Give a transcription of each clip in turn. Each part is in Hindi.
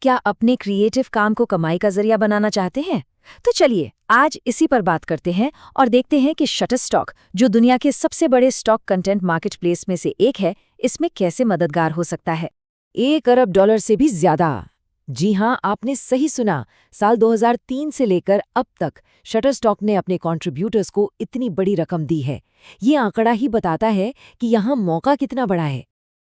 क्या अपने क्रिएटिव काम को कमाई का जरिया बनाना चाहते हैं? तो चलिए आज इसी पर बात करते हैं और देखते हैं कि शटरस्टॉक, जो दुनिया के सबसे बड़े स्टॉक कंटेंट मार्केटप्लेस में से एक है, इसमें कैसे मददगार हो सकता है। $1 अरब से भी ज्यादा। जी हाँ, आपने सही सुना। साल 2003 से लेकर अब तक शटरस्टॉक ने अपने कंट्रीब्यूटर्स को इतनी बड़ी रकम दी है। ये आंकड़ा ही बताता है कि यहाँ मौका कितना बड़ा है।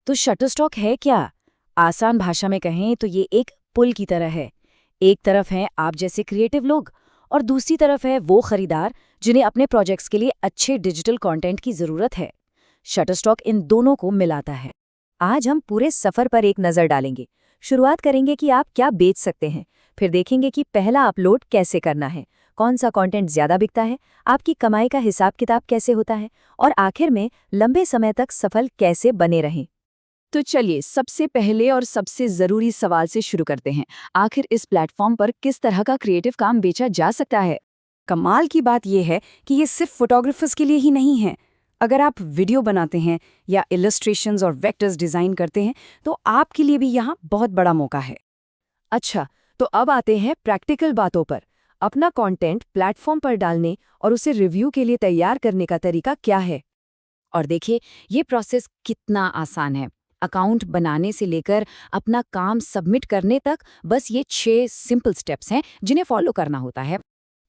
तो शटरस्टॉक है क्या? आसान भाषा में कहें तो ये एक पुल की तरह है। एक तरफ हैं आप जैसे क्रिएटिव लोग और दूसरी तरफ है वो खरीदार जिन्हें अपने प्रोजेक्ट्स के लिए अच्छे डिजिटल कंटेंट की जरूरत है। शटरस्टॉक इन दोनों को मिलाता है। आज हम पूरे सफर पर एक नजर डालेंगे। शुरुआत करेंगे कि आप क्या बेच सकते हैं, फिर देखेंगे कि पहला अपलोड कैसे करना है, कौन सा कंटेंट ज्यादा बिकता है, आपकी कमाई का हिसाब किताब कैसे होता है और आखिर में लंबे समय तक सफल कैसे बने रहें। तो चलिए सबसे पहले और सबसे ज़रूरी सवाल से शुरू करते हैं। आखिर इस प्लेटफॉर्म पर किस तरह का क्रिएटिव काम बेचा जा सकता है? कमाल की बात यह है कि ये सिर्फ फोटोग्राफर्स के लिए ही नहीं है। अगर आप वीडियो बनाते हैं या इलस्ट्रेशंस और वेक्टर्स डिज़ाइन करते हैं तो आपके लिए भी यहाँ बहुत बड़ा मौका है। अच्छा, तो अब आते हैं प्रैक्टिकल बातों पर। अपना कंटेंट प्लेटफॉर्म पर डालने और उसे रिव्यू के लिए तैयार करने का तरीका क्या है। और देखिए ये प्रोसेस कितना आसान है। अकाउंट बनाने से लेकर अपना काम सबमिट करने तक बस ये 6 सिंपल स्टेप्स हैं जिन्हें फॉलो करना होता है।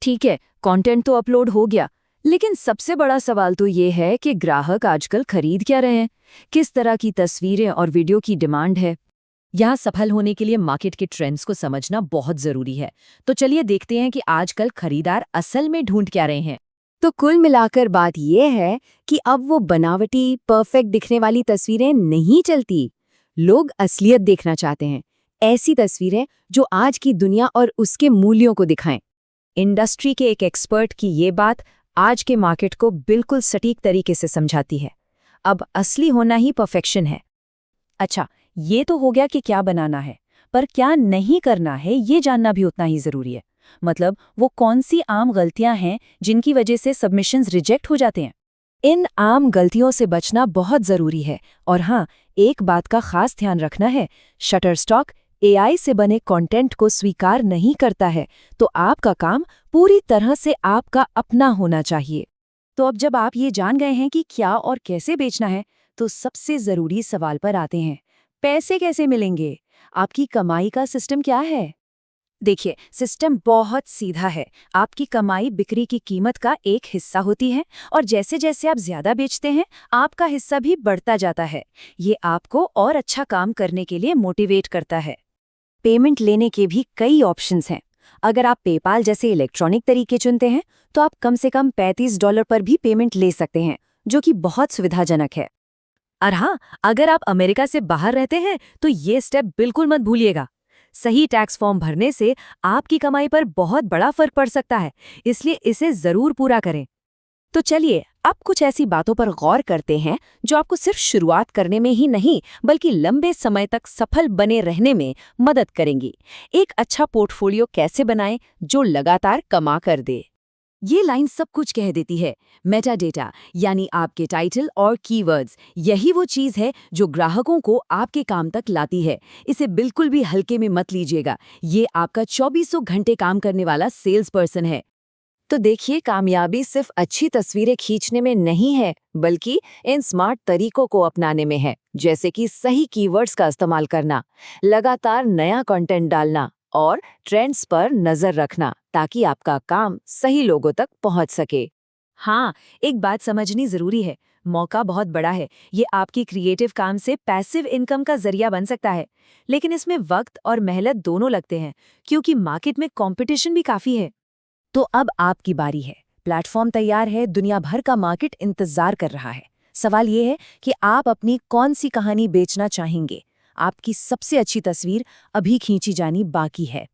ठीक है, कंटेंट तो अपलोड हो गया, लेकिन सबसे बड़ा सवाल तो ये है कि ग्राहक आजकल खरीद क्या रहे हैं, किस तरह की तस्वीरें और वीडियो की डिमांड है। यहाँ सफल होने के लिए मार्केट के ट्रेंड्स को समझना बहुत जरूरी है। तो चलिए देखते हैं कि आजकल खरीदार असल में ढूंढ क्या रहे हैं। तो कुल मिलाकर बात यह है कि अब वो बनावटी परफेक्ट दिखने वाली तस्वीरें नहीं चलती। लोग असलियत देखना चाहते हैं, ऐसी तस्वीरें जो आज की दुनिया और उसके मूल्यों को दिखाएं। इंडस्ट्री के एक एक्सपर्ट की ये बात आज के मार्केट को बिल्कुल सटीक तरीके से समझाती है। अब असली होना ही परफेक्शन है। अच्छा, ये तो हो गया कि क्या बनाना है, पर क्या नहीं करना है ये जानना भी उतना ही जरूरी है। मतलब वो कौन सी आम गलतियां हैं जिनकी वजह से सबमिशंस रिजेक्ट हो जाते हैं। इन आम गलतियों से बचना बहुत जरूरी है। और हाँ, एक बात का खास ध्यान रखना है, शटरस्टॉक AI से बने कंटेंट को स्वीकार नहीं करता है, तो आपका काम पूरी तरह से आपका अपना होना चाहिए। तो अब जब आप ये जान गए हैं कि क्या और कैसे बेचना है, तो सबसे जरूरी सवाल पर आते हैं, पैसे कैसे मिलेंगे? आपकी कमाई का सिस्टम क्या है? देखिए, सिस्टम बहुत सीधा है। आपकी कमाई बिक्री की कीमत का एक हिस्सा होती है और जैसे जैसे आप ज्यादा बेचते हैं, आपका हिस्सा भी बढ़ता जाता है। ये आपको और अच्छा काम करने के लिए मोटिवेट करता है। पेमेंट लेने के भी कई ऑप्शंस हैं। अगर आप पेपाल जैसे इलेक्ट्रॉनिक तरीके चुनते हैं, तो आप कम से कम $35 पर भी पेमेंट ले सकते हैं, जो कि बहुत सुविधाजनक है। और हाँ, अगर आप अमेरिका से बाहर रहते हैं, तो ये स्टेप बिल्कुल मत भूलिएगा। सही टैक्स फॉर्म भरने से आपकी कमाई पर बहुत बड़ा फर्क पड़ सकता है, इसलिए इसे जरूर पूरा करें। तो चलिए अब कुछ ऐसी बातों पर गौर करते हैं जो आपको सिर्फ शुरुआत करने में ही नहीं बल्कि लंबे समय तक सफल बने रहने में मदद करेंगी। एक अच्छा पोर्टफोलियो कैसे बनाएं जो लगातार कमा कर दे। ये लाइन सब कुछ कह देती है। मेटा डेटा यानी आपके टाइटल और कीवर्ड्स, यही वो चीज़ है जो ग्राहकों को आपके काम तक लाती है। इसे बिल्कुल भी हल्के में मत लीजिएगा। ये आपका 2400 घंटे काम करने वाला सेल्स पर्सन है। तो देखिए, कामयाबी सिर्फ अच्छी तस्वीरें खींचने में नहीं है, बल्कि इन स्मार्ट तरीकों को अपनाने में है, जैसे कि सही कीवर्ड्स का इस्तेमाल करना, लगातार नया कंटेंट डालना और ट्रेंड्स पर नजर रखना, ताकि आपका काम सही लोगों तक पहुंच सके। हाँ, एक बात समझनी जरूरी है, मौका बहुत बड़ा है। ये आपकी क्रिएटिव काम से पैसिव इनकम का जरिया बन सकता है, लेकिन इसमें वक्त और मेहनत दोनों लगते हैं, क्योंकि मार्केट में कंपटीशन भी काफी है। तो अब आपकी बारी है। प्लेटफॉर्म तैयार है, दुनिया भर का मार्केट इंतजार कर रहा है। सवाल ये है कि आप अपनी कौन सी कहानी बेचना चाहेंगे। आपकी सबसे अच्छी तस्वीर अभी खींची जानी बाकी है।